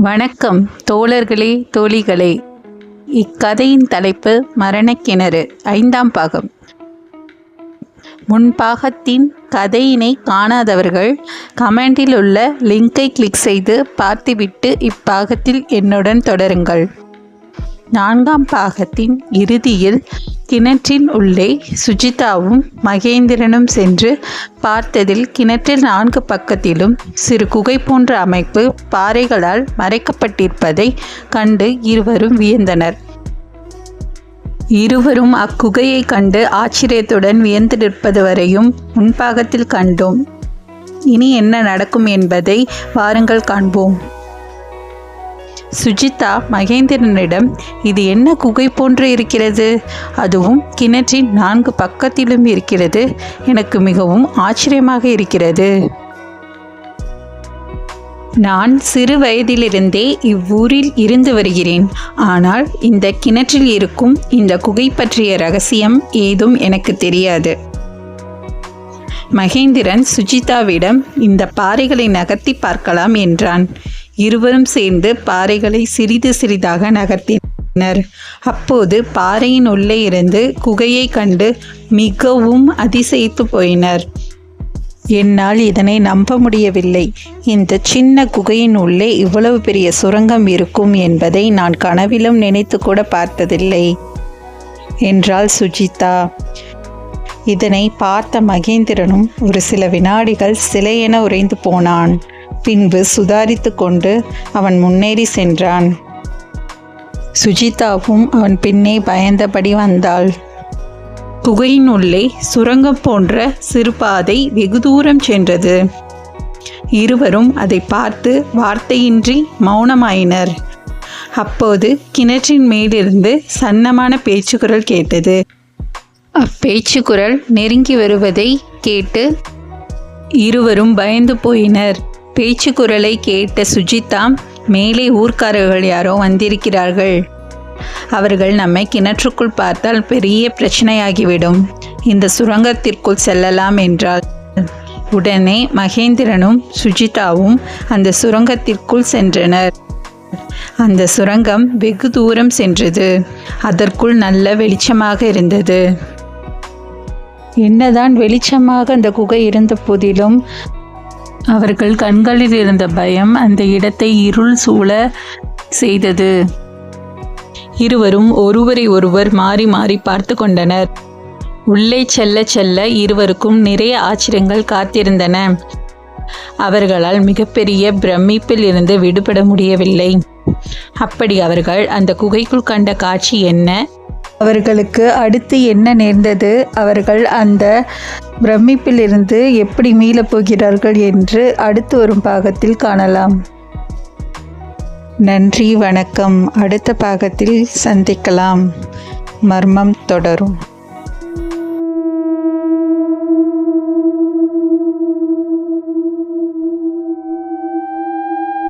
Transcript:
வணக்கம் தோழர்களே, தோழிகளே. இக்கதையின் தலைப்பு மரணக்கிணறு 5ஆம் பாகம். முன்பாகத்தின் கதையினை காணாதவர்கள் கமெண்டில் உள்ள லிங்கை கிளிக் செய்து பார்த்துவிட்டு இப்பாகத்தில் என்னுடன் தொடருங்கள். 4ஆம் பாகத்தின் இறுதியில் கிணற்றின் உள்ளே சுஜிதாவும் மகேந்திரனும் சென்று பார்த்ததில் கிணற்றில் 4 பக்கத்திலும் சிறு குகை போன்ற அமைப்பு பாறைகளால் மறைக்கப்பட்டிருப்பதை கண்டு இருவரும் வியந்தனர். இருவரும் அக்குகையை கண்டு ஆச்சரியத்துடன் வியந்து நிற்பது வரையும் முன்பாகத்தில் கண்டோம். இனி என்ன நடக்கும் என்பதை வாருங்கள் காண்போம். சுஜிதா மகேந்திரனிடம், இது என்ன குகை போன்று இருக்கிறது? அதுவும் கிணற்றின் 4 பக்கத்திலும் இருக்கிறது. எனக்கு மிகவும் ஆச்சரியமாக இருக்கிறது. நான் சிறு வயதிலிருந்தே இவ்வூரில் இருந்து வருகிறேன். ஆனால் இந்த கிணற்றில் இருக்கும் இந்த குகை பற்றிய ரகசியம் ஏதும் எனக்கு தெரியாது. மகேந்திரன் சுஜிதாவிடம் இந்த பாறைகளை நகர்த்தி பார்க்கலாம் என்றான். இருவரும் சேர்ந்து பாறைகளை சிறிது சிறிதாக நகர்த்தினர். அப்போது பாறையின் உள்ளே இருந்து குகையை கண்டு மிகவும் அதிசயித்து போயினர். என்னால் இதனை நம்ப முடியவில்லை. இந்த சின்ன குகையின் உள்ளே இவ்வளவு பெரிய சுரங்கம் இருக்கும் என்பதை நான் கனவிலும் நினைத்து கூட பார்த்ததில்லை என்றாள் சுஜிதா. இதனை பார்த்த மகேந்திரனும் ஒரு சில வினாடிகள் சிலையென உறைந்து போனான். பின்பு சுதாரித்து கொண்டு அவன் முன்னேறி சென்றான். சுஜிதாவும் அவன் பின்னே பயந்தபடி வந்தாள். குகையின் உள்ளே சுரங்கம் போன்ற சிறு பாதை வெகு தூரம் சென்றது. இருவரும் அதை பார்த்து வார்த்தையின்றி மௌனமாயினர். அப்போது கிணற்றின் மேலிருந்து சன்னமான பேச்சுக்குரல் கேட்டது. அப்பேச்சுக்குரல் நெருங்கி வருவதை கேட்டு இருவரும் பயந்து போயினர். பேச்சுக்குரலை கேட்ட சுஜிதா, மேலே ஊர்க்காரர்கள் யாரோ வந்திருக்கிறார்கள். அவர்கள் நம்மை கிணற்றுக்குள் பார்த்தால் பெரிய பிரச்சனையாகிவிடும். இந்த சுரங்கத்திற்குள் செல்லலாம் என்றாள். உடனே மகேந்திரனும் சுஜிதாவும் அந்த சுரங்கத்திற்குள் சென்றனர். அந்த சுரங்கம் வெகு தூரம் சென்றது. அதற்குள் நல்ல வெளிச்சமாக இருந்தது. என்னதான் வெளிச்சமாக அந்த குகை இருந்த போதிலும் அவர்கள் கண்களில் இருந்த பயம் அந்த இடத்தை இருள் சூழ செய்தது. இருவரும் ஒருவரை ஒருவர் மாறி மாறி பார்த்து கொண்டனர். உள்ளே செல்ல செல்ல இருவருக்கும் நிறைய ஆச்சரியங்கள் காத்திருந்தன. அவர்களால் மிகப்பெரிய பிரமிப்பில் இருந்து விடுபட முடியவில்லை. அப்படி அவர்கள் அந்த குகைக்குள் கண்ட காட்சி என்ன, அவர்களுக்கு அடுத்து என்ன நேர்ந்தது, அவர்கள் அந்த பிரமிப்பிலிருந்து எப்படி மீளப் போகிறார்கள் என்று அடுத்து வரும் பாகத்தில் காணலாம். நன்றி, வணக்கம். அடுத்த பாகத்தில் சந்திக்கலாம். மர்மம் தொடரும்.